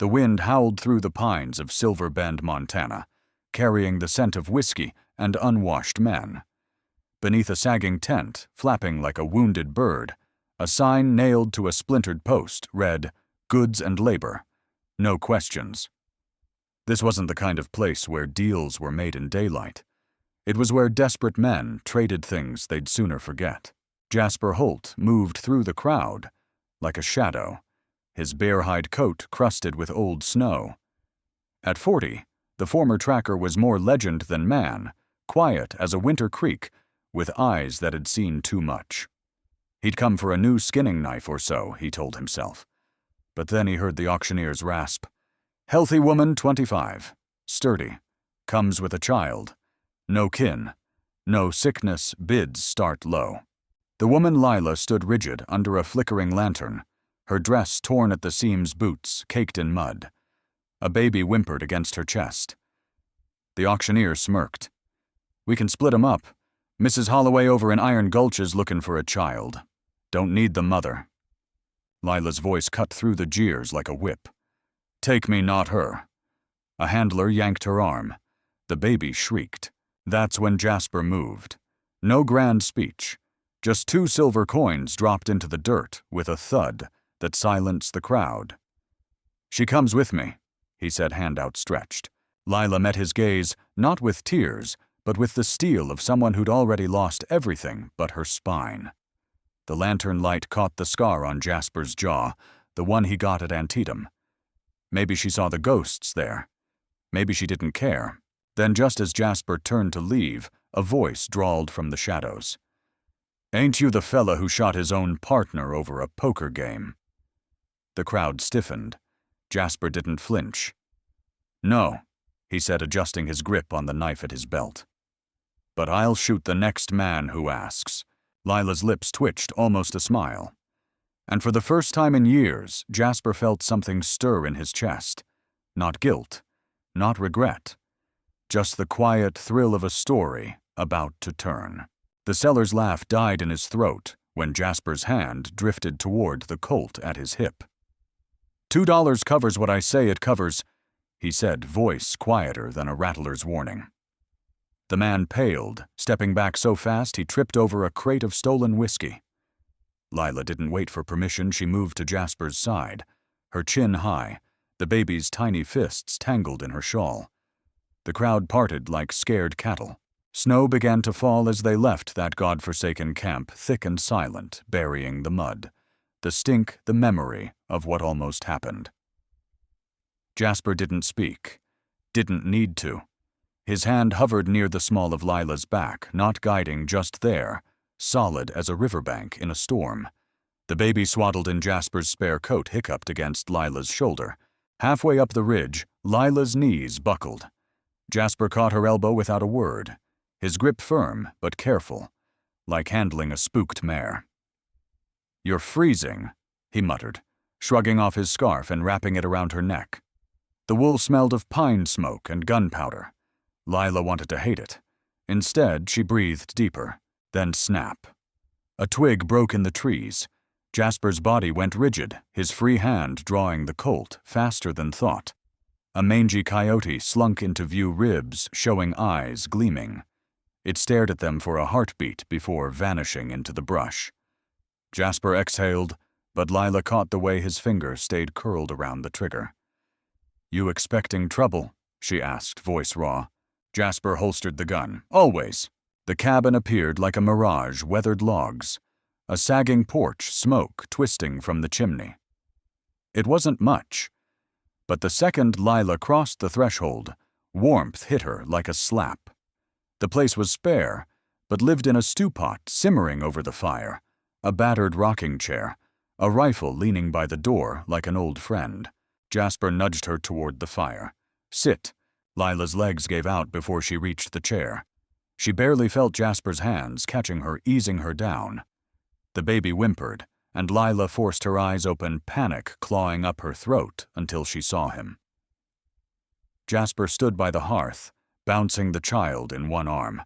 The wind howled through the pines of Silver Bend, Montana, carrying the scent of whiskey and unwashed men. Beneath a sagging tent, flapping like a wounded bird, a sign nailed to a splintered post read, "Goods and labor. No questions." This wasn't the kind of place where deals were made in daylight. It was where desperate men traded things they'd sooner forget. Jasper Holt moved through the crowd like a shadow, his bear-hide coat crusted with old snow. At 40, the former tracker was more legend than man, quiet as a winter creek, with eyes that had seen too much. He'd come for a new skinning knife or so, he told himself. But then he heard the auctioneer's rasp. Healthy woman, 25. Sturdy. Comes with a child. No kin. No sickness, bids start low. The woman Lila stood rigid under a flickering lantern, her dress torn at the seams, boots caked in mud. A baby whimpered against her chest. The auctioneer smirked. We can split 'em up. Mrs. Holloway over in Iron Gulch is looking for a child. Don't need the mother. Lila's voice cut through the jeers like a whip. Take me, not her. A handler yanked her arm. The baby shrieked. That's when Jasper moved. No grand speech. Just 2 silver coins dropped into the dirt with a thud that silenced the crowd. She comes with me, he said, hand outstretched. Lila met his gaze, not with tears, but with the steel of someone who'd already lost everything but her spine. The lantern light caught the scar on Jasper's jaw, the one he got at Antietam. Maybe she saw the ghosts there. Maybe she didn't care. Then, just as Jasper turned to leave, a voice drawled from the shadows. Ain't you the fella who shot his own partner over a poker game? The crowd stiffened. Jasper didn't flinch. No, he said, adjusting his grip on the knife at his belt. But I'll shoot the next man who asks. Lila's lips twitched, almost a smile. And for the first time in years, Jasper felt something stir in his chest. Not guilt, not regret. Just the quiet thrill of a story about to turn. The seller's laugh died in his throat when Jasper's hand drifted toward the Colt at his hip. $2 covers what I say it covers, he said, voice quieter than a rattler's warning. The man paled, stepping back so fast he tripped over a crate of stolen whiskey. Lila didn't wait for permission. She moved to Jasper's side, her chin high, the baby's tiny fists tangled in her shawl. The crowd parted like scared cattle. Snow began to fall as they left that godforsaken camp, thick and silent, burying the mud, the stink, the memory of what almost happened. Jasper didn't speak, didn't need to. His hand hovered near the small of Lila's back, not guiding, just there, solid as a riverbank in a storm. The baby swaddled in Jasper's spare coat hiccuped against Lila's shoulder. Halfway up the ridge, Lila's knees buckled. Jasper caught her elbow without a word, his grip firm but careful, like handling a spooked mare. You're freezing, he muttered, shrugging off his scarf and wrapping it around her neck. The wool smelled of pine smoke and gunpowder. Lila wanted to hate it. Instead, she breathed deeper. Then snap. A twig broke in the trees. Jasper's body went rigid, his free hand drawing the Colt faster than thought. A mangy coyote slunk into view, ribs showing, eyes gleaming. It stared at them for a heartbeat before vanishing into the brush. Jasper exhaled, but Lila caught the way his finger stayed curled around the trigger. You expecting trouble? She asked, voice raw. Jasper holstered the gun. Always. The cabin appeared like a mirage, weathered logs. A sagging porch, smoke twisting from the chimney. It wasn't much. But the second Lila crossed the threshold, warmth hit her like a slap. The place was spare, but lived in a stew pot simmering over the fire, a battered rocking chair, a rifle leaning by the door like an old friend. Jasper nudged her toward the fire. Sit. Lila's legs gave out before she reached the chair. She barely felt Jasper's hands catching her, easing her down. The baby whimpered, and Lila forced her eyes open, panic clawing up her throat until she saw him. Jasper stood by the hearth, bouncing the child in one arm,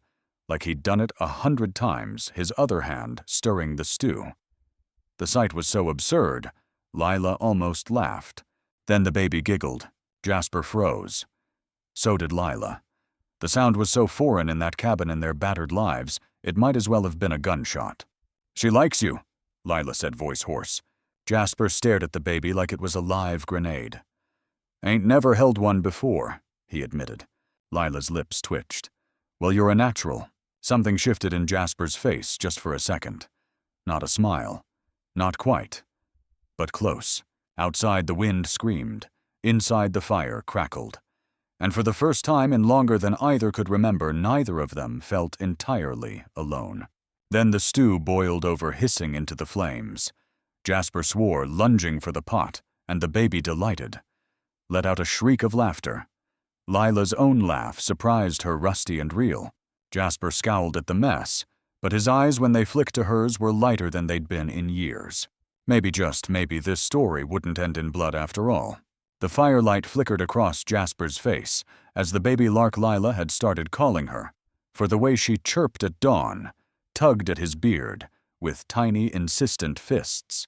like he'd done it 100 times, his other hand stirring the stew. The sight was so absurd, Lila almost laughed. Then the baby giggled. Jasper froze. So did Lila. The sound was so foreign in that cabin in their battered lives, it might as well have been a gunshot. "She likes you," Lila said, voice hoarse. Jasper stared at the baby like it was a live grenade. "Ain't never held one before," he admitted. Lila's lips twitched. "Well, you're a natural." Something shifted in Jasper's face just for a second. Not a smile. Not quite. But close. Outside, the wind screamed. Inside, the fire crackled. And for the first time in longer than either could remember, neither of them felt entirely alone. Then the stew boiled over, hissing into the flames. Jasper swore, lunging for the pot, and the baby, delighted, let out a shriek of laughter. Lila's own laugh surprised her, rusty and real. Jasper scowled at the mess, but his eyes, when they flicked to hers, were lighter than they'd been in years. Maybe, just maybe, this story wouldn't end in blood after all. The firelight flickered across Jasper's face as the baby lark Lila had started calling her, for the way she chirped at dawn, tugged at his beard with tiny, insistent fists.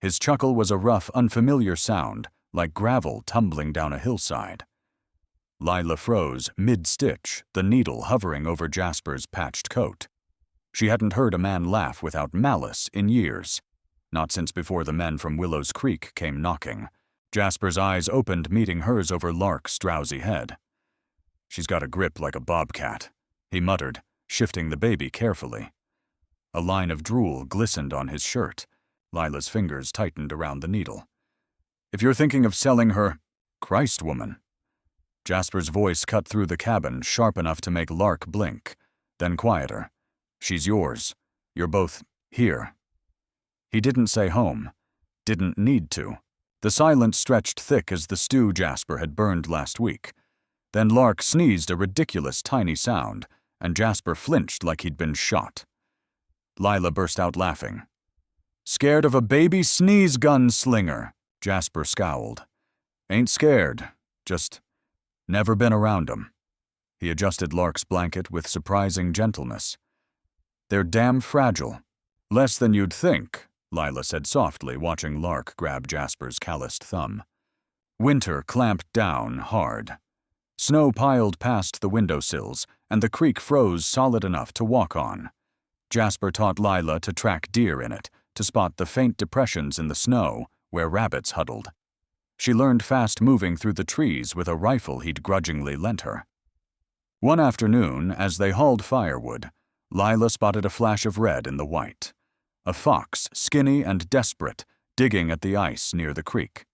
His chuckle was a rough, unfamiliar sound, like gravel tumbling down a hillside. Lila froze, mid-stitch, the needle hovering over Jasper's patched coat. She hadn't heard a man laugh without malice in years, not since before the men from Willow's Creek came knocking. Jasper's eyes opened, meeting hers over Lark's drowsy head. "She's got a grip like a bobcat," he muttered, shifting the baby carefully. A line of drool glistened on his shirt. Lila's fingers tightened around the needle. "If you're thinking of selling her, Christ, woman." Jasper's voice cut through the cabin, sharp enough to make Lark blink, then quieter. "She's yours. You're both here." He didn't say home. Didn't need to. The silence stretched thick as the stew Jasper had burned last week. Then Lark sneezed a ridiculous tiny sound, and Jasper flinched like he'd been shot. Lila burst out laughing. "Scared of a baby sneeze gun slinger?" Jasper scowled. "Ain't scared. Just never been around 'em." He adjusted Lark's blanket with surprising gentleness. "They're damn fragile." "Less than you'd think," Lila said softly, watching Lark grab Jasper's calloused thumb. Winter clamped down hard. Snow piled past the windowsills, and the creek froze solid enough to walk on. Jasper taught Lila to track deer in it, to spot the faint depressions in the snow where rabbits huddled. She learned fast moving through the trees with a rifle he'd grudgingly lent her. One afternoon, as they hauled firewood, Lila spotted a flash of red in the white. A fox, skinny and desperate, digging at the ice near the creek.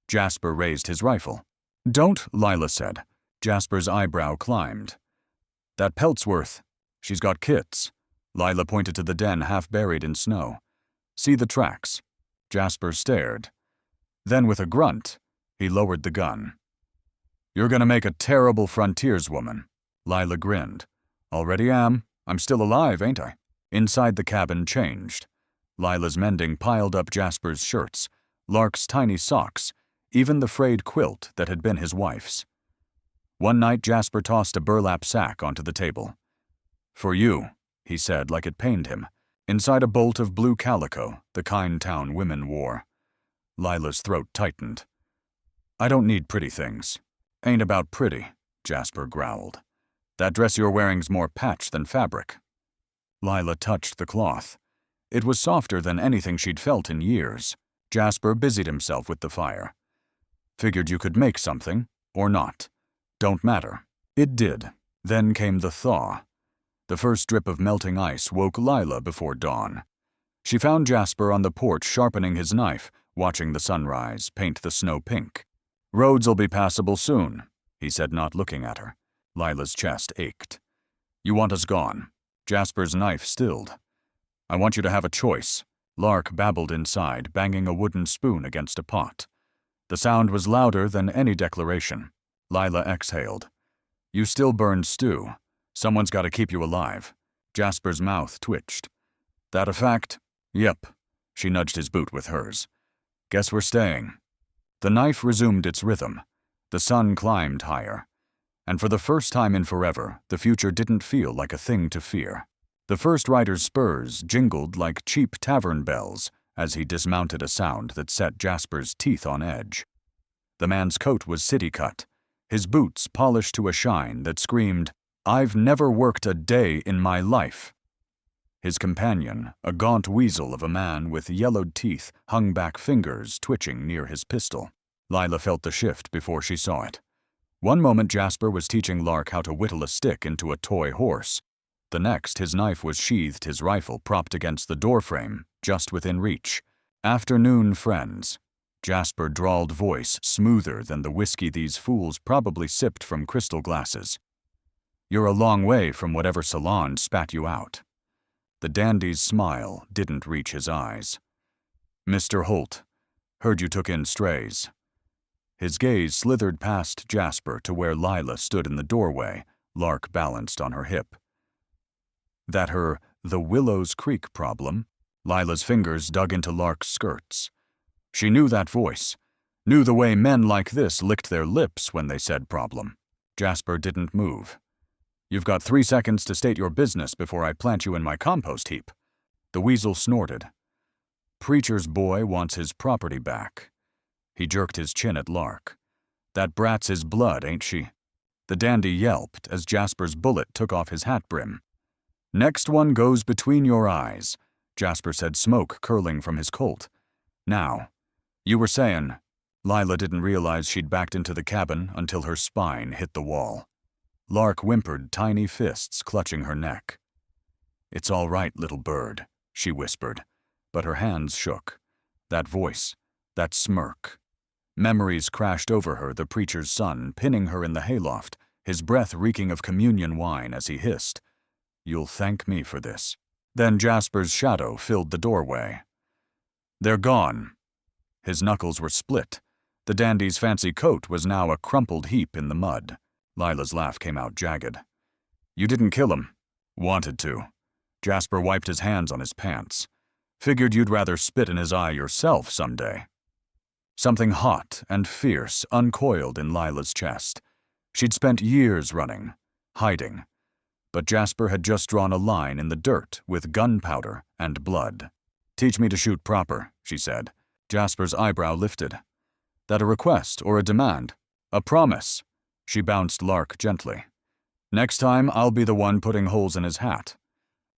Jasper raised his rifle. "Don't," Lila said. Jasper's eyebrow climbed. "That Peltzworth. She's got kits." Lila pointed to the den half buried in snow. "See the tracks." Jasper stared. Then with a grunt, he lowered the gun. "You're gonna make a terrible frontierswoman." Lila grinned. "Already am. I'm still alive, ain't I?" Inside the cabin changed. Lila's mending piled up Jasper's shirts, Lark's tiny socks, even the frayed quilt that had been his wife's. One night Jasper tossed a burlap sack onto the table. "For you," he said like it pained him, inside a bolt of blue calico the kind town women wore. Lila's throat tightened. "I don't need pretty things." "Ain't about pretty," Jasper growled. "That dress you're wearing's more patch than fabric." Lila touched the cloth. It was softer than anything she'd felt in years. Jasper busied himself with the fire. "Figured you could make something, or not. Don't matter." It did. Then came the thaw. The first drip of melting ice woke Lila before dawn. She found Jasper on the porch sharpening his knife, watching the sunrise paint the snow pink. "Roads'll be passable soon," he said, not looking at her. Lila's chest ached. "You want us gone." Jasper's knife stilled. "I want you to have a choice." Lark babbled inside, banging a wooden spoon against a pot. The sound was louder than any declaration. Lila exhaled. "You still burn stew. Someone's got to keep you alive." Jasper's mouth twitched. "That a fact?" "Yep." She nudged his boot with hers. "Guess we're staying." The knife resumed its rhythm. The sun climbed higher. And for the first time in forever, the future didn't feel like a thing to fear. The first rider's spurs jingled like cheap tavern bells as he dismounted, a sound that set Jasper's teeth on edge. The man's coat was city-cut, his boots polished to a shine that screamed, "I've never worked a day in my life." His companion, a gaunt weasel of a man with yellowed teeth, hung back fingers twitching near his pistol. Lila felt the shift before she saw it. One moment Jasper was teaching Lark how to whittle a stick into a toy horse. The next, his knife was sheathed, his rifle propped against the doorframe, just within reach. "Afternoon, friends." Jasper drawled voice, smoother than the whiskey these fools probably sipped from crystal glasses. "You're a long way from whatever salon spat you out." The dandy's smile didn't reach his eyes. "Mr. Holt, heard you took in strays." His gaze slithered past Jasper to where Lila stood in the doorway, Lark balanced on her hip. That her "the Willows Creek problem?" Lila's fingers dug into Lark's skirts. She knew that voice, knew the way men like this licked their lips when they said problem. Jasper didn't move. "You've got 3 seconds to state your business before I plant you in my compost heap." The weasel snorted. "Preacher's boy wants his property back." He jerked his chin at Lark. "That brat's his blood, ain't she?" The dandy yelped as Jasper's bullet took off his hat brim. "Next one goes between your eyes," Jasper said, smoke curling from his Colt. "Now, you were saying..." Lila didn't realize she'd backed into the cabin until her spine hit the wall. Lark whimpered, tiny fists clutching her neck. "It's all right, little bird," she whispered, but her hands shook. That voice, that smirk. Memories crashed over her, the preacher's son, pinning her in the hayloft, his breath reeking of communion wine as he hissed, "You'll thank me for this." Then Jasper's shadow filled the doorway. "They're gone." His knuckles were split. The dandy's fancy coat was now a crumpled heap in the mud. Lila's laugh came out jagged. "You didn't kill him." "Wanted to." Jasper wiped his hands on his pants. "Figured you'd rather spit in his eye yourself someday." Something hot and fierce uncoiled in Lila's chest. She'd spent years running, hiding. But Jasper had just drawn a line in the dirt with gunpowder and blood. "Teach me to shoot proper," she said. Jasper's eyebrow lifted. "That a request or a demand? A promise?" She bounced Lark gently. "Next time I'll be the one putting holes in his hat."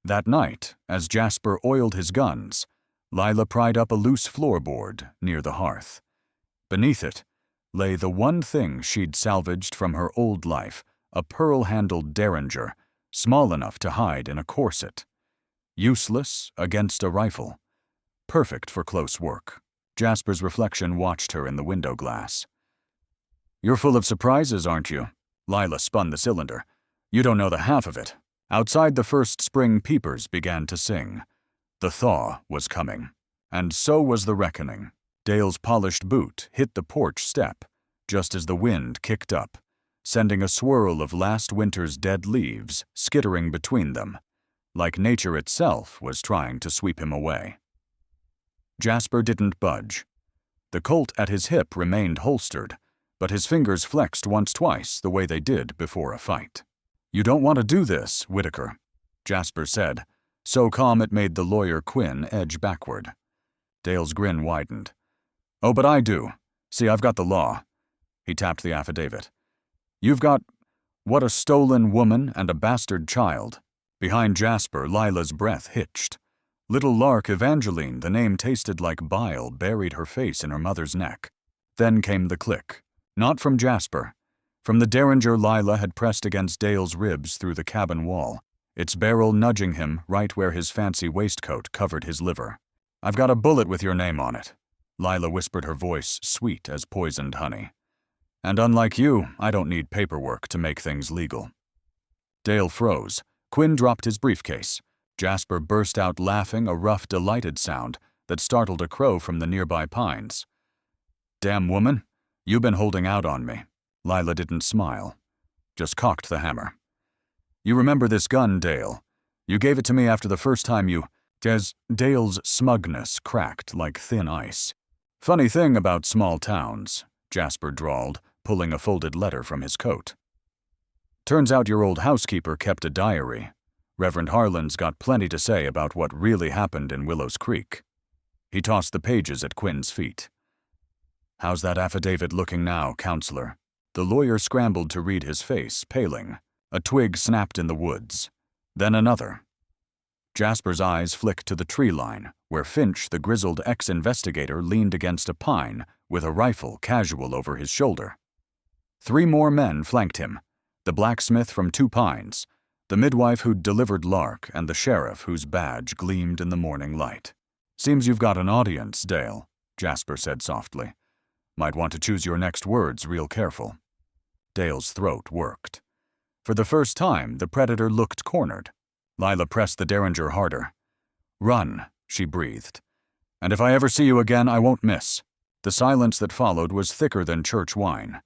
That night, as Jasper oiled his guns, Lila pried up a loose floorboard near the hearth. Beneath it lay the one thing she'd salvaged from her old life, a pearl-handled derringer, small enough to hide in a corset. Useless against a rifle. Perfect for close work. Jasper's reflection watched her in the window glass. "You're full of surprises, aren't you?" Lila spun the cylinder. "You don't know the half of it." Outside, the first spring peepers began to sing. The thaw was coming, and so was the reckoning. Dale's polished boot hit the porch step, just as the wind kicked up, sending a swirl of last winter's dead leaves skittering between them, like nature itself was trying to sweep him away. Jasper didn't budge. The Colt at his hip remained holstered, but his fingers flexed once-twice the way they did before a fight. "You don't want to do this, Whitaker," Jasper said, so calm it made the lawyer Quinn edge backward. Dale's grin widened. "Oh, but I do. See, I've got the law." He tapped the affidavit. "You've got, what, a stolen woman and a bastard child." Behind Jasper, Lila's breath hitched. Little Lark Evangeline, the name tasted like bile, buried her face in her mother's neck. Then came the click. Not from Jasper. From the derringer Lila had pressed against Dale's ribs through the cabin wall, its barrel nudging him right where his fancy waistcoat covered his liver. "I've got a bullet with your name on it." Lila whispered, her voice sweet as poisoned honey. "And unlike you, I don't need paperwork to make things legal." Dale froze. Quinn dropped his briefcase. Jasper burst out laughing, a rough, delighted sound that startled a crow from the nearby pines. "Damn woman, you been holding out on me." Lila didn't smile, just cocked the hammer. "You remember this gun, Dale? You gave it to me after the first time you..." Dale's smugness cracked like thin ice. "Funny thing about small towns," Jasper drawled, pulling a folded letter from his coat. "Turns out your old housekeeper kept a diary. Reverend Harlan's got plenty to say about what really happened in Willows Creek." He tossed the pages at Quinn's feet. "How's that affidavit looking now, counselor?" The lawyer scrambled to read his face, paling. A twig snapped in the woods. Then another. Jasper's eyes flicked to the tree line, where Finch, the grizzled ex-investigator, leaned against a pine with a rifle casual over his shoulder. 3 more men flanked him, the blacksmith from 2 Pines, the midwife who'd delivered Lark, and the sheriff whose badge gleamed in the morning light. "Seems you've got an audience, Dale," Jasper said softly. "Might want to choose your next words real careful." Dale's throat worked. For the first time, the predator looked cornered. Lila pressed the derringer harder. "Run," she breathed. "And if I ever see you again, I won't miss." The silence that followed was thicker than church wine.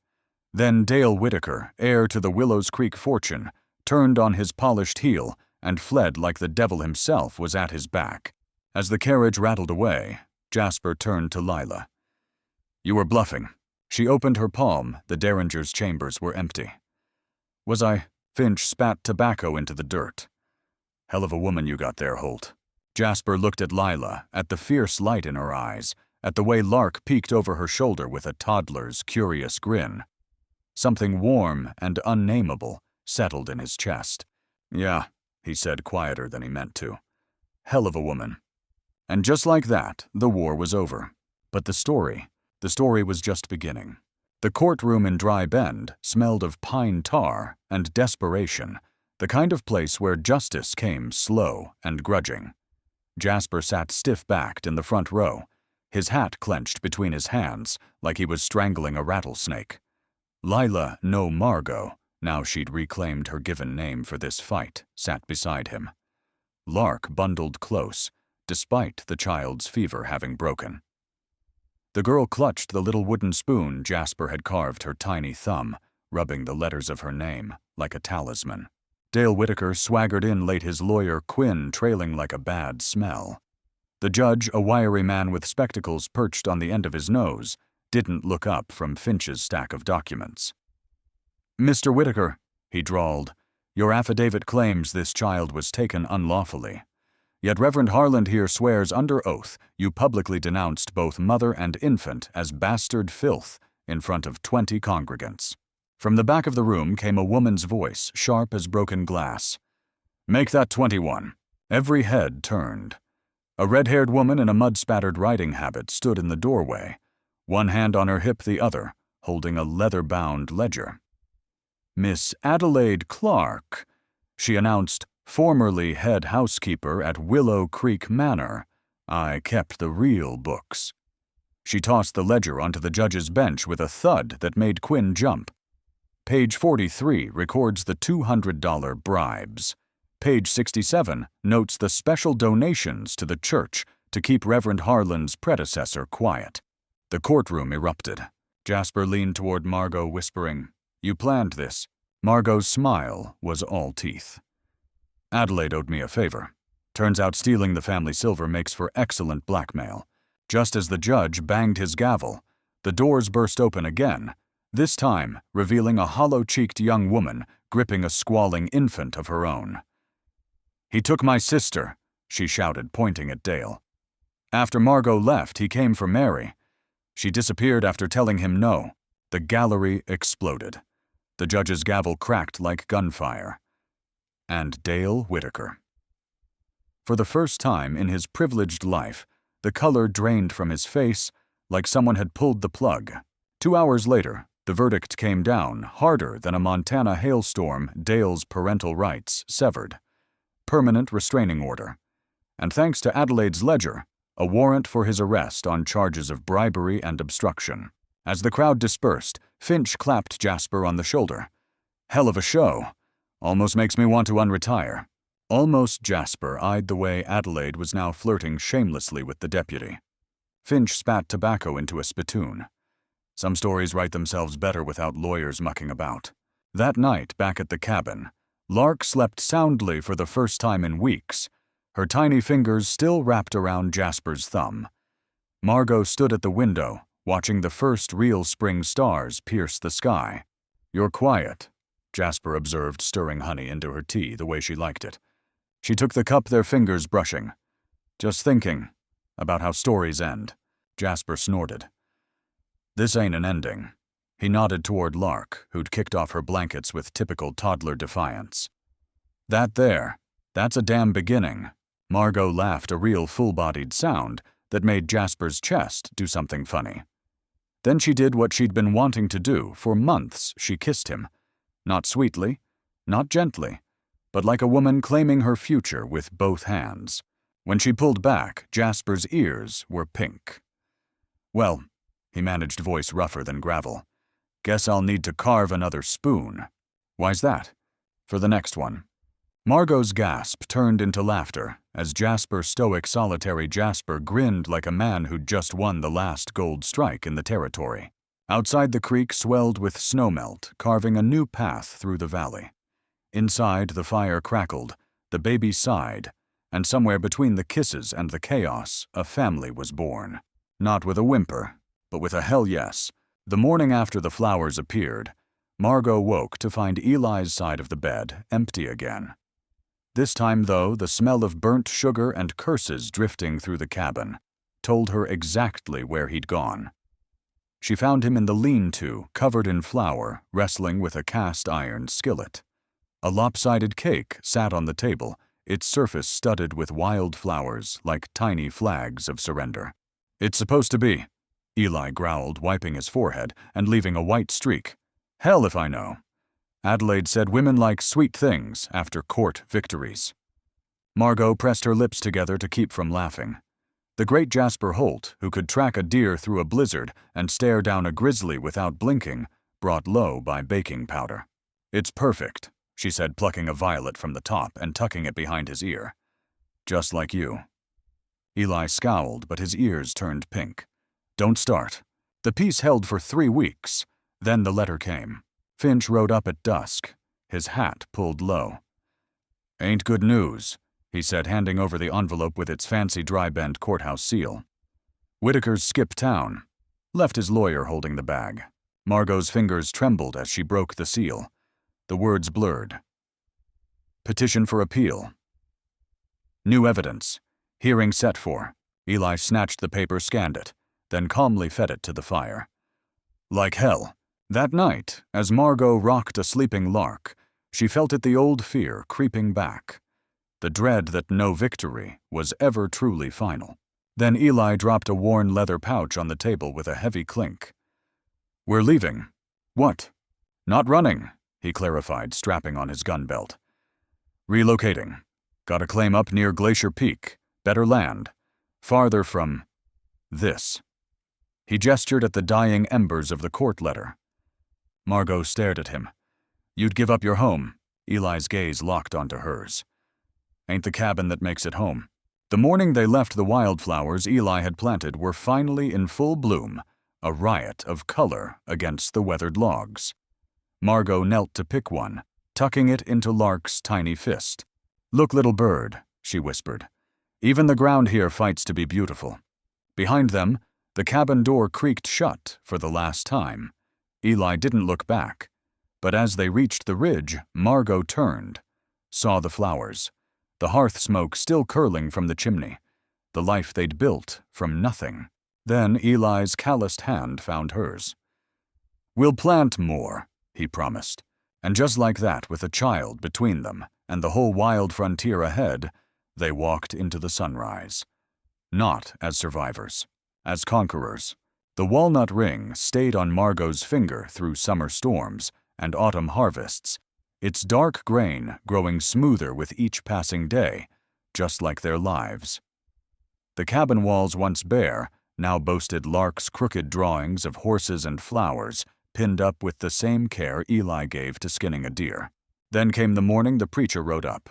Then Dale Whitaker, heir to the Willows Creek fortune, turned on his polished heel and fled like the devil himself was at his back. As the carriage rattled away, Jasper turned to Lila. "You were bluffing." She opened her palm. The derringer's chambers were empty. "Was I?" Finch spat tobacco into the dirt. "Hell of a woman you got there, Holt." Jasper looked at Lila, at the fierce light in her eyes, at the way Lark peeked over her shoulder with a toddler's curious grin. Something warm and unnameable settled in his chest. "Yeah," he said quieter than he meant to. "Hell of a woman." And just like that, the war was over. But the story was just beginning. The courtroom in Dry Bend smelled of pine tar and desperation, the kind of place where justice came slow and grudging. Jasper sat stiff-backed in the front row, his hat clenched between his hands like he was strangling a rattlesnake. Lila, no Margot, now she'd reclaimed her given name for this fight, sat beside him. Lark bundled close, despite the child's fever having broken. The girl clutched the little wooden spoon Jasper had carved her tiny thumb, rubbing the letters of her name like a talisman. Dale Whitaker swaggered in late, his lawyer Quinn trailing like a bad smell. The judge, a wiry man with spectacles perched on the end of his nose, didn't look up from Finch's stack of documents. "Mr. Whitaker," he drawled, "your affidavit claims this child was taken unlawfully. Yet Reverend Harland here swears under oath you publicly denounced both mother and infant as bastard filth in front of 20 congregants." From the back of the room came a woman's voice, sharp as broken glass. "Make that 21. Every head turned. A red-haired woman in a mud-spattered riding habit stood in the doorway, one hand on her hip, the other holding a leather-bound ledger. "Miss Adelaide Clark," she announced, "formerly head housekeeper at Willow Creek Manor. I kept the real books." She tossed the ledger onto the judge's bench with a thud that made Quinn jump. Page 43 records the $200 bribes. Page 67 notes the special donations to the church to keep Reverend Harland's predecessor quiet. The courtroom erupted. Jasper leaned toward Margot, whispering, "You planned this." Margot's smile was all teeth. "Adelaide owed me a favor. Turns out stealing the family silver makes for excellent blackmail." Just as the judge banged his gavel, the doors burst open again, this time revealing a hollow-cheeked young woman gripping a squalling infant of her own. "He took my sister," she shouted, pointing at Dale. "After Margot left, he came for Mary. She disappeared after telling him no." The gallery exploded. The judge's gavel cracked like gunfire. And Dale Whitaker. For the first time in his privileged life, the color drained from his face like someone had pulled the plug. 2 hours later, the verdict came down, harder than a Montana hailstorm. Dale's parental rights severed. Permanent restraining order. And thanks to Adelaide's ledger, a warrant for his arrest on charges of bribery and obstruction. As the crowd dispersed, Finch clapped Jasper on the shoulder. "Hell of a show. Almost makes me want to unretire." Almost Jasper eyed the way Adelaide was now flirting shamelessly with the deputy. Finch spat tobacco into a spittoon. Some stories write themselves better without lawyers mucking about. That night, back at the cabin, Lark slept soundly for the first time in weeks, her tiny fingers still wrapped around Jasper's thumb. Margot stood at the window, watching the first real spring stars pierce the sky. "You're quiet," Jasper observed, stirring honey into her tea the way she liked it. She took the cup, their fingers brushing. "Just thinking about how stories end." Jasper snorted. This ain't an ending. He nodded toward Lark, who'd kicked off her blankets with typical toddler defiance. That's a damn beginning. Margot laughed a real full-bodied sound that made Jasper's chest do something funny. Then she did what she'd been wanting to do for months. She kissed him. Not sweetly, not gently, but like a woman claiming her future with both hands. When she pulled back, Jasper's ears were pink. "Well," he managed, voice rougher than gravel, "guess I'll need to carve another spoon." "Why's that?" "For the next one." Margot's gasp turned into laughter as stoic solitary Jasper grinned like a man who'd just won the last gold strike in the territory. Outside, the creek swelled with snowmelt, carving a new path through the valley. Inside, the fire crackled, the baby sighed, and somewhere between the kisses and the chaos, a family was born. Not with a whimper, but with a hell yes. The morning after the flowers appeared, Margot woke to find Eli's side of the bed empty again. This time, though, the smell of burnt sugar and curses drifting through the cabin told her exactly where he'd gone. She found him in the lean-to, covered in flour, wrestling with a cast-iron skillet. A lopsided cake sat on the table, its surface studded with wild flowers like tiny flags of surrender. "It's supposed to be," Eli growled, wiping his forehead and leaving a white streak. "Hell if I know. Adelaide said women like sweet things after court victories." Margot pressed her lips together to keep from laughing. The great Jasper Holt, who could track a deer through a blizzard and stare down a grizzly without blinking, brought low by baking powder. "It's perfect," she said, plucking a violet from the top and tucking it behind his ear. "Just like you." Eli scowled, but his ears turned pink. "Don't start." The piece held for 3 weeks. Then the letter came. Finch rode up at dusk, his hat pulled low. "Ain't good news," he said, handing over the envelope with its fancy dry-bend courthouse seal. "Whitaker's skipped town. Left his lawyer holding the bag." Margot's fingers trembled as she broke the seal. The words blurred. "Petition for appeal. New evidence. Hearing set for." Eli snatched the paper, scanned it, then calmly fed it to the fire. Like hell. That night, as Margot rocked a sleeping Lark, she felt it, the old fear creeping back. The dread that no victory was ever truly final. Then Eli dropped a worn leather pouch on the table with a heavy clink. "We're leaving." "What?" "Not running," he clarified, strapping on his gun belt. "Relocating. Got a claim up near Glacier Peak. Better land. Farther from this." He gestured at the dying embers of the court letter. Margot stared at him. "You'd give up your home." Eli's gaze locked onto hers. "Ain't the cabin that makes it home." The morning they left, the wildflowers Eli had planted were finally in full bloom, a riot of color against the weathered logs. Margot knelt to pick one, tucking it into Lark's tiny fist. "Look, little bird," she whispered. "Even the ground here fights to be beautiful." Behind them, the cabin door creaked shut for the last time. Eli didn't look back, but as they reached the ridge, Margot turned, saw the flowers, the hearth smoke still curling from the chimney, the life they'd built from nothing. Then Eli's calloused hand found hers. "We'll plant more," he promised, and just like that, with a child between them and the whole wild frontier ahead, they walked into the sunrise. Not as survivors, as conquerors. The walnut ring stayed on Margot's finger through summer storms and autumn harvests, its dark grain growing smoother with each passing day, just like their lives. The cabin walls, once bare, now boasted Lark's crooked drawings of horses and flowers, pinned up with the same care Eli gave to skinning a deer. Then came the morning the preacher rode up.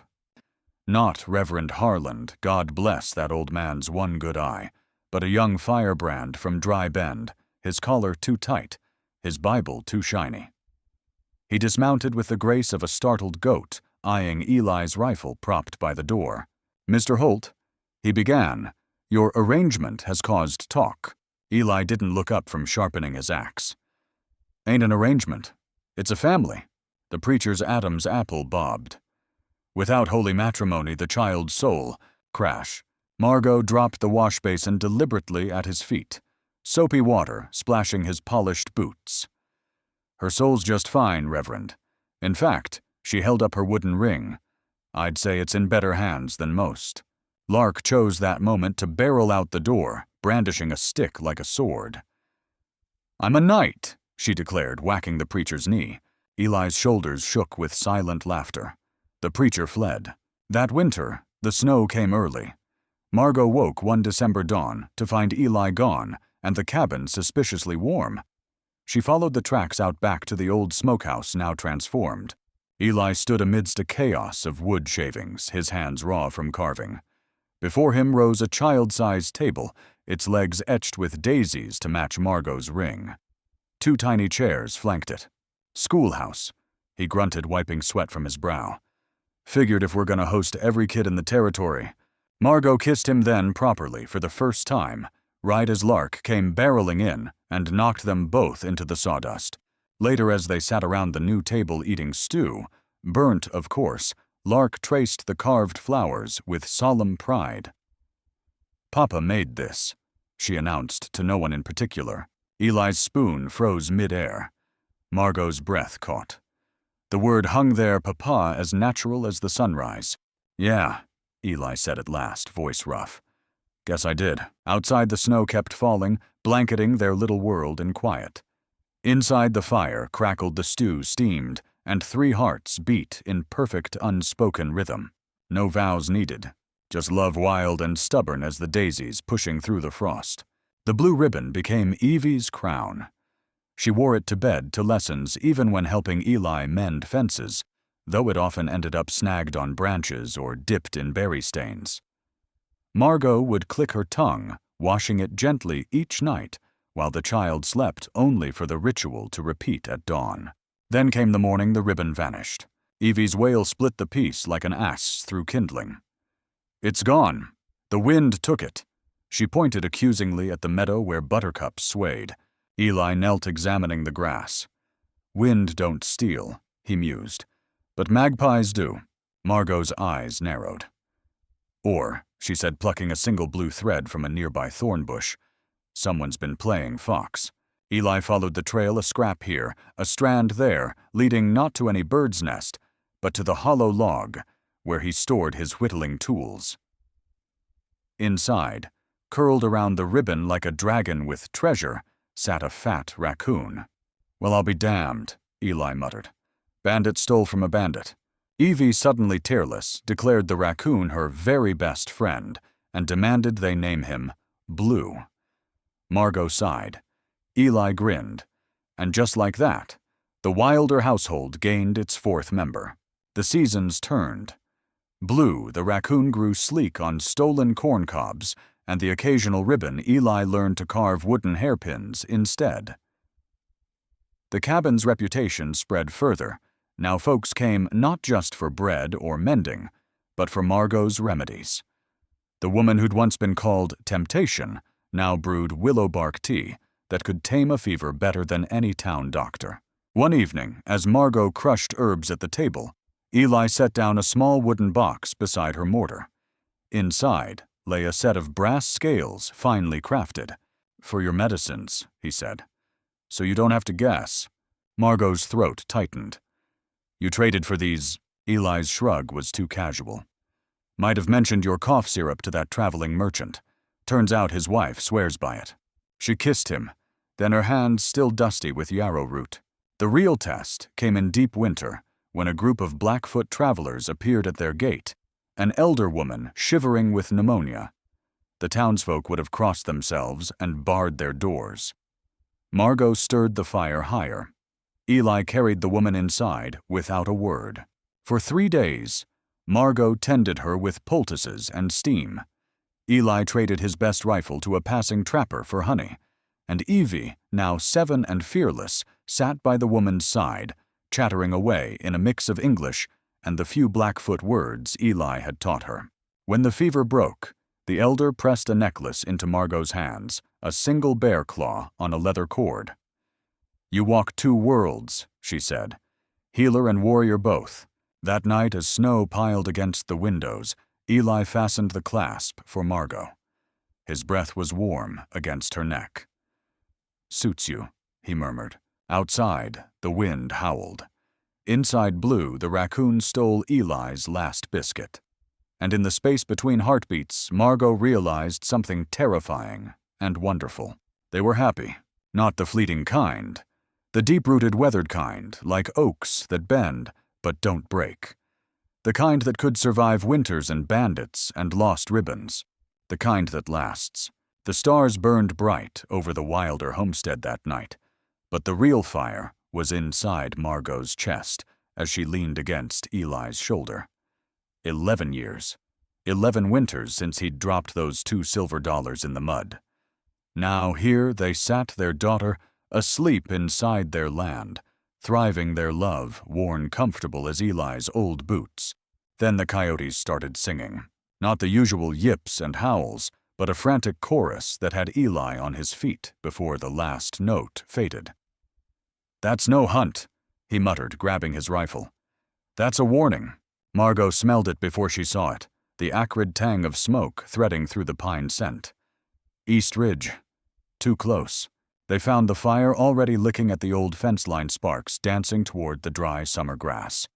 Not Reverend Harland, God bless that old man's one good eye, but a young firebrand from Dry Bend, his collar too tight, his Bible too shiny. He dismounted with the grace of a startled goat, eyeing Eli's rifle propped by the door. "Mr. Holt," he began, "your arrangement has caused talk." Eli didn't look up from sharpening his axe. "Ain't an arrangement. It's a family." The preacher's Adam's apple bobbed. "Without holy matrimony, the child's soul." Crash. Margot dropped the wash basin deliberately at his feet. soapy water splashing his polished boots. "Her soul's just fine, Reverend. In fact, she held up her wooden ring. I'd say it's in better hands than most." Lark chose that moment to barrel out the door, brandishing a stick like a sword. "I'm a knight," she declared, whacking the preacher's knee. Eli's shoulders shook with silent laughter. The preacher fled. That winter, the snow came early. Margot woke one December dawn to find Eli gone and the cabin suspiciously warm. She followed the tracks out back to the old smokehouse now transformed. Eli stood amidst a chaos of wood shavings, his hands raw from carving. Before him rose a child-sized table, its legs etched with daisies to match Margot's ring. 2 tiny chairs flanked it. "Schoolhouse," he grunted, wiping sweat from his brow. "Figured if we're gonna host every kid in the territory." Margot kissed him then properly for the first time, right as Lark came barreling in and knocked them both into the sawdust. Later, as they sat around the new table eating stew, burnt, of course, Lark traced the carved flowers with solemn pride. "Papa made this," she announced to no one in particular. Eli's spoon froze mid-air. Margot's breath caught. The word hung there, papa, as natural as the sunrise. "Yeah," Eli said at last, voice rough. "Guess I did." Outside, the snow kept falling, blanketing their little world in quiet. Inside the fire crackled the stew steamed, and 3 hearts beat in perfect unspoken rhythm. No vows needed, just love wild and stubborn as the daisies pushing through the frost. The blue ribbon became Evie's crown. She wore it to bed, to lessons, even when helping Eli mend fences, though it often ended up snagged on branches or dipped in berry stains. Margot would click her tongue, washing it gently each night, while the child slept only for the ritual to repeat at dawn. Then came the morning the ribbon vanished. Evie's wail split the peace like an axe through kindling. "It's gone. The wind took it." She pointed accusingly at the meadow where buttercups swayed. Eli knelt examining the grass. "Wind don't steal," he mused. "But magpies do." Margot's eyes narrowed. "Or," she said, plucking a single blue thread from a nearby thorn bush, "someone's been playing fox." Eli followed the trail a scrap here, a strand there, leading not to any bird's nest, but to the hollow log, where he stored his whittling tools. Inside, curled around the ribbon like a dragon with treasure, sat a fat raccoon. "Well, I'll be damned," Eli muttered. "Bandit stole from a bandit." Evie, suddenly tearless, declared the raccoon her very best friend and demanded they name him Blue. Margot sighed. Eli grinned. And just like that, the Wilder household gained its 4th member. The seasons turned. Blue, the raccoon, grew sleek on stolen corn cobs, and the occasional ribbon Eli learned to carve wooden hairpins instead. The cabin's reputation spread further. Now folks came not just for bread or mending, but for Margot's remedies. The woman who'd once been called Temptation now brewed willow bark tea that could tame a fever better than any town doctor. One evening, as Margot crushed herbs at the table, Eli set down a small wooden box beside her mortar. Inside lay a set of brass scales finely crafted. "For your medicines," he said. "So you don't have to guess." Margot's throat tightened. "You traded for these." Eli's shrug was too casual. "Might have mentioned your cough syrup to that traveling merchant. Turns out his wife swears by it." She kissed him, then her hands still dusty with yarrow root. The real test came in deep winter, when a group of Blackfoot travelers appeared at their gate, an elder woman shivering with pneumonia. The townsfolk would have crossed themselves and barred their doors. Margot stirred the fire higher. Eli carried the woman inside without a word. For 3 days, Margot tended her with poultices and steam. Eli traded his best rifle to a passing trapper for honey, and Evie, now 7 and fearless, sat by the woman's side, chattering away in a mix of English and the few Blackfoot words Eli had taught her. When the fever broke, the elder pressed a necklace into Margot's hands, a single bear claw on a leather cord. "You walk 2 worlds," she said, "healer and warrior both." That night, as snow piled against the windows, Eli fastened the clasp for Margot. His breath was warm against her neck. "Suits you," he murmured. Outside, the wind howled. Inside blew, the raccoon stole Eli's last biscuit. And in the space between heartbeats, Margot realized something terrifying and wonderful. They were happy, not the fleeting kind. The deep-rooted, weathered kind, like oaks that bend but don't break. The kind that could survive winters and bandits and lost ribbons. The kind that lasts. The stars burned bright over the Wilder homestead that night, but the real fire was inside Margot's chest as she leaned against Eli's shoulder. 11 years. 11 winters since he'd dropped those $2 silver in the mud. Now here they sat, their daughter, asleep inside their land, thriving their love, worn comfortable as Eli's old boots. Then the coyotes started singing. Not the usual yips and howls, but a frantic chorus that had Eli on his feet before the last note faded. "That's no hunt," he muttered, grabbing his rifle. "That's a warning." Margot smelled it before she saw it, the acrid tang of smoke threading through the pine scent. East Ridge. Too close. They found the fire already licking at the old fence-line sparks dancing toward the dry summer grass.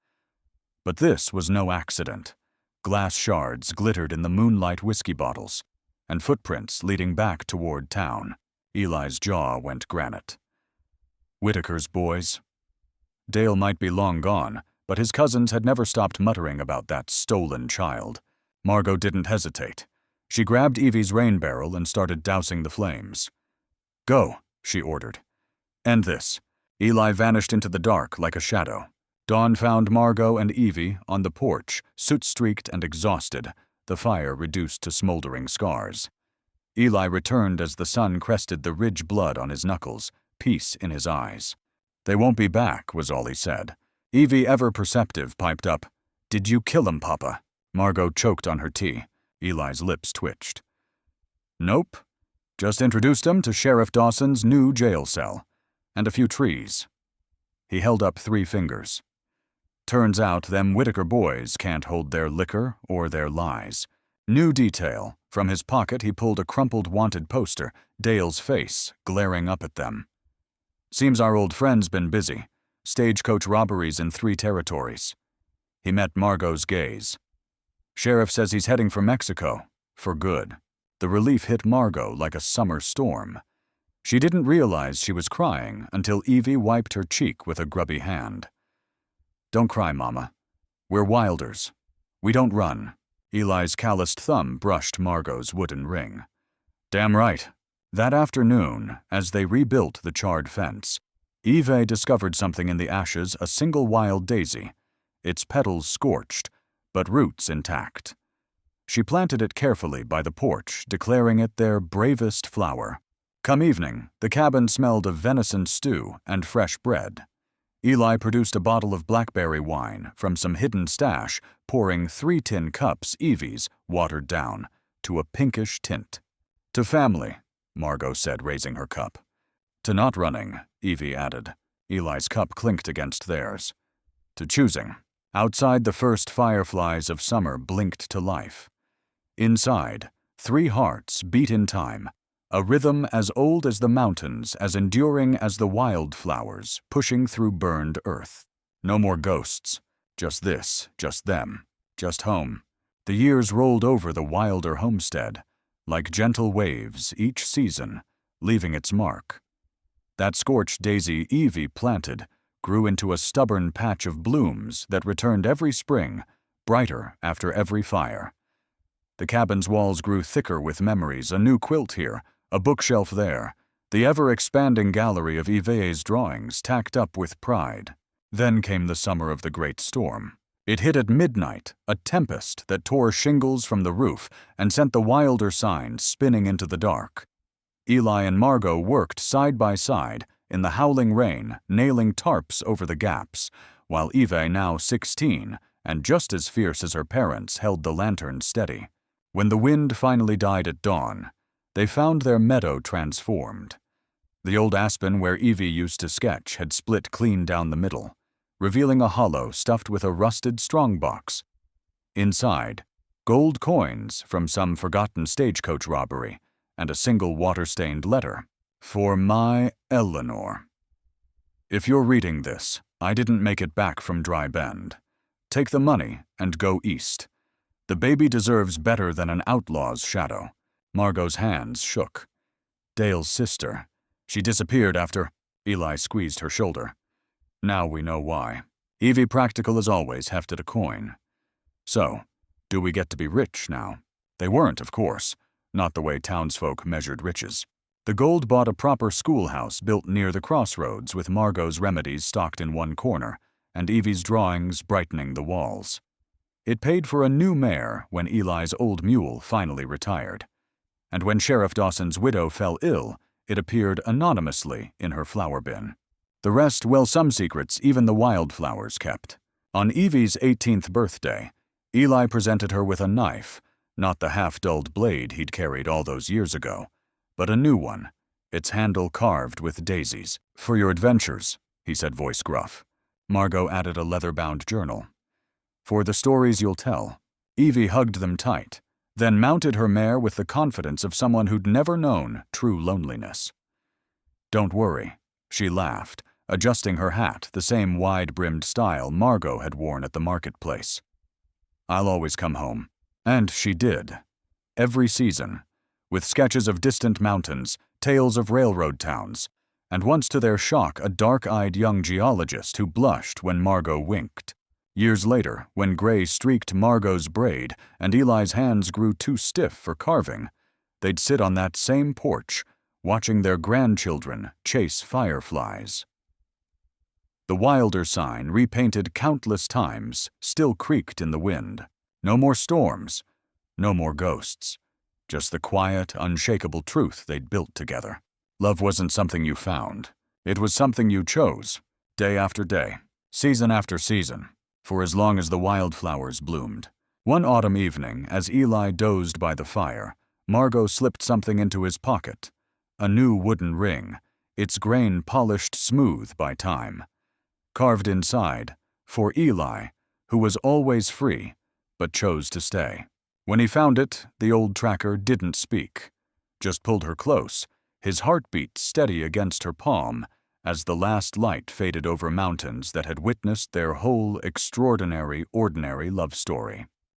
But this was no accident. Glass shards glittered in the moonlight whiskey bottles, and footprints leading back toward town. Eli's jaw went granite. Whitaker's boys. Dale might be long gone, but his cousins had never stopped muttering about that stolen child. Margot didn't hesitate. She grabbed Evie's rain barrel and started dousing the flames. "Go," she ordered. "End this." Eli vanished into the dark like a shadow. Dawn found Margot and Evie on the porch, soot-streaked and exhausted, the fire reduced to smoldering scars. Eli returned as the sun crested the ridge blood on his knuckles, peace in his eyes. "They won't be back," was all he said. Evie, ever perceptive, piped up, "Did you kill him, Papa?" Margot choked on her tea. Eli's lips twitched. "Nope. Just introduced him to Sheriff Dawson's new jail cell. And a few trees." He held up 3 fingers. "Turns out them Whitaker boys can't hold their liquor or their lies." New detail. From his pocket he pulled a crumpled wanted poster, Dale's face glaring up at them. "Seems our old friend's been busy. Stagecoach robberies in 3 territories." He met Margot's gaze. "Sheriff says he's heading for Mexico. For good." The relief hit Margot like a summer storm. She didn't realize she was crying until Evie wiped her cheek with a grubby hand. "Don't cry, Mama. We're Wilders. We don't run." Eli's calloused thumb brushed Margot's wooden ring. "Damn right." That afternoon, as they rebuilt the charred fence, Eve discovered something in the ashes, a single wild daisy, its petals scorched, but roots intact. She planted it carefully by the porch, declaring it their bravest flower. Come evening, the cabin smelled of venison stew and fresh bread. Eli produced a bottle of blackberry wine from some hidden stash, pouring 3 tin cups, Evie's, watered down, to a pinkish tint. "To family," Margot said, raising her cup. "To not running," Evie added. Eli's cup clinked against theirs. "To choosing." Outside, the first fireflies of summer blinked to life. Inside, 3 hearts beat in time, a rhythm as old as the mountains, as enduring as the wildflowers, pushing through burned earth. No more ghosts. Just this, just them, just home. The years rolled over the Wilder homestead, like gentle waves each season, leaving its mark. That scorched daisy Evie planted grew into a stubborn patch of blooms that returned every spring, brighter after every fire. The cabin's walls grew thicker with memories, a new quilt here, a bookshelf there, the ever-expanding gallery of Yves's drawings tacked up with pride. Then came the summer of the great storm. It hit at midnight, a tempest that tore shingles from the roof and sent the Wilder sign spinning into the dark. Eli and Margot worked side by side in the howling rain, nailing tarps over the gaps, while Eve, now 16, and just as fierce as her parents, held the lantern steady. When the wind finally died at dawn, they found their meadow transformed. The old aspen where Evie used to sketch had split clean down the middle, revealing a hollow stuffed with a rusted strongbox. Inside, gold coins from some forgotten stagecoach robbery and a single water-stained letter. For my Eleanor. If you're reading this, I didn't make it back from Dry Bend. Take the money and go east. The baby deserves better than an outlaw's shadow. Margot's hands shook. Dale's sister. She disappeared after... Eli squeezed her shoulder. Now we know why. Evie Practical as always hefted a coin. So, do we get to be rich now? They weren't, of course. Not the way townsfolk measured riches. The gold bought a proper schoolhouse built near the crossroads with Margot's remedies stocked in one corner, and Evie's drawings brightening the walls. It paid for a new mare when Eli's old mule finally retired. And when Sheriff Dawson's widow fell ill, it appeared anonymously in her flower bin. The rest, well, some secrets even the wildflowers kept. On Evie's 18th birthday, Eli presented her with a knife, not the half-dulled blade he'd carried all those years ago, but a new one, its handle carved with daisies. For your adventures, he said, voice gruff. Margot added a leather-bound journal. For the stories you'll tell. Evie hugged them tight, then mounted her mare with the confidence of someone who'd never known true loneliness. Don't worry, she laughed, adjusting her hat, the same wide-brimmed style Margot had worn at the marketplace. I'll always come home. And she did. Every season. With sketches of distant mountains, tales of railroad towns, and once to their shock a dark-eyed young geologist who blushed when Margot winked. Years later, when gray streaked Margot's braid and Eli's hands grew too stiff for carving, they'd sit on that same porch, watching their grandchildren chase fireflies. The Wilder sign, repainted countless times, still creaked in the wind. No more storms, no more ghosts. Just the quiet, unshakable truth they'd built together. Love wasn't something you found. It was something you chose, day after day, season after season, for as long as the wildflowers bloomed. One autumn evening, as Eli dozed by the fire, Margot slipped something into his pocket. A new wooden ring, its grain polished smooth by time. Carved inside, for Eli, who was always free, but chose to stay. When he found it, the old tracker didn't speak, just pulled her close, his heartbeat steady against her palm as the last light faded over mountains that had witnessed their whole extraordinary, ordinary love story.